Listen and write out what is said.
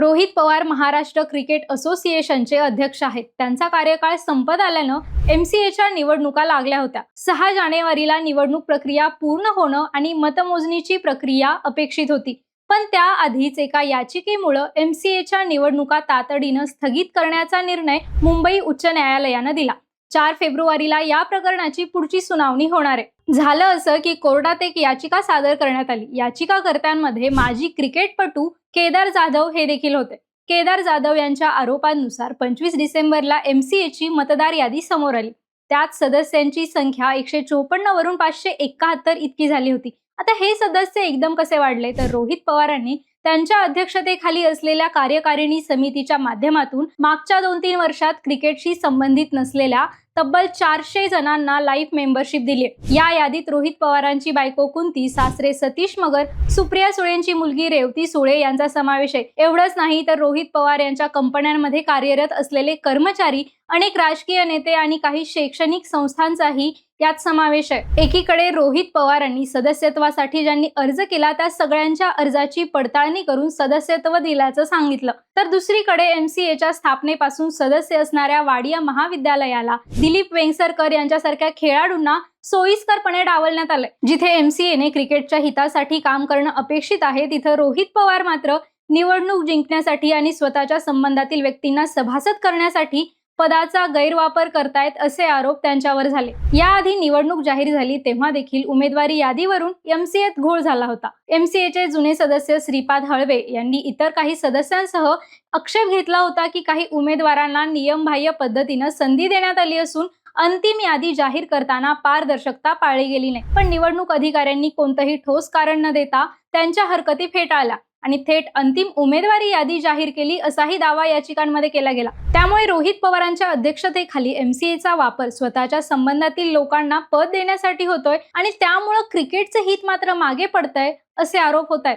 Rohit Pawar Maharashtra cricket असोसिएशनचे अध्यक्ष आहेत। त्यांचा कार्यकाळ संपत आल्यानं एमसीएच्या निवडणुका लागल्या होत्या। 6 जानेवारीला निवडणूक प्रक्रिया पूर्ण होणं आणि मतमोजणीची प्रक्रिया अपेक्षित होती, पण त्याआधीच एका याचिकेमुळे एमसीएच्या निवडणुका तातडीनं स्थगित करण्याचा निर्णय मुंबई उच्च न्यायालयानं दिला। 4 फेब्रुवारीला या प्रकरणाची पुढची सुनावणी होणार आहे। झालं असं की कोर्टात एक याचिका सादर करण्यात आली। याचिकाकर्त्यांमध्ये माजी क्रिकेटपटू केदार जाधव हे देखील होते। केदार जाधव यांच्या आरोपांनुसार 25 डिसेंबरला एमसीएची मतदार यादी समोर आली। त्यात सदस्यांची संख्या 154 वरून 571 इतकी झाली होती। आता हे सदस्य एकदम कसे वाढले, तर रोहित पवारांनी त्यांच्या अध्यक्षतेखाली असलेल्या कार्यकारिणी समितीच्या माध्यमातून मागच्या 2-3 वर्षात क्रिकेटशी संबंधित नसलेल्या तब्बल 400 जणांना लाईफ मेंबरशिप दिली। या यादीत रोहित पवारांची बायको कुंती, सासरे सतीश मगर, सुप्रिया सुळेंची मुलगी रेवती सुळे यांचा समावेश आहे। एवढंच नाही तर रोहित पवार यांच्या कंपन्यांमध्ये कार्यरत असलेले कर्मचारी, अनेक राजकीय नेते आणि काही शैक्षणिक संस्थांचाही यात समावेश आहे। एकीकडे रोहित पवारांनी सदस्यत्वासाठी ज्यांनी अर्ज केला त्या सगळ्यांच्या अर्जाची पडताळणी करून सदस्यत्व दिल्याचं सांगितलं, तर दुसरीकडे एमसीएच्या स्थापनेपासून सदस्य असणाऱ्या वाडिया महाविद्यालयाला दिलीप वेंगसरकर यांच्यासारख्या खेळाडूंना सोयीस्करपणे डावलण्यात आलंय। जिथे एमसीएने क्रिकेटच्या हितासाठी काम करणं अपेक्षित आहे, तिथं रोहित पवार मात्र निवडणूक जिंकण्यासाठी आणि स्वतःच्या संबंधातील व्यक्तींना सभासद करण्यासाठी पदाचा गैरवापर करतायत असे आरोप त्यांच्यावर झाले। याआधी निवडणूक जाहीर झाली तेव्हा देखील उमेदवारी यादीवरून एमसीएत घोळ झाला होता। एमसीएचे जुने सदस्य श्रीपाद हळवे यांनी इतर काही सदस्यांसह आक्षेप घेतला होता की काही उमेदवारांना नियमबाह्य पद्धतीने संधी देण्यात आली असून अंतिम यादी जाहीर करताना पारदर्शकता पाळली गेली नाही। पण निवडणूक अधिकाऱ्यांनी कोणतंही ठोस कारण न देता त्यांच्या हरकती फेटाळल्या आणि थेट अंतिम उमेदवारी यादी जाहीर केली असाही दावा याचिकांमध्ये केला गेला। त्यामुळे रोहित पवारांच्या अध्यक्षतेखाली एमसीएचा वापर स्वतःच्या संबंधातील लोकांना पद देण्यासाठी होतोय आणि त्यामुळे क्रिकेटचे हित मात्र मागे पडतंय असे आरोप होत आहेत।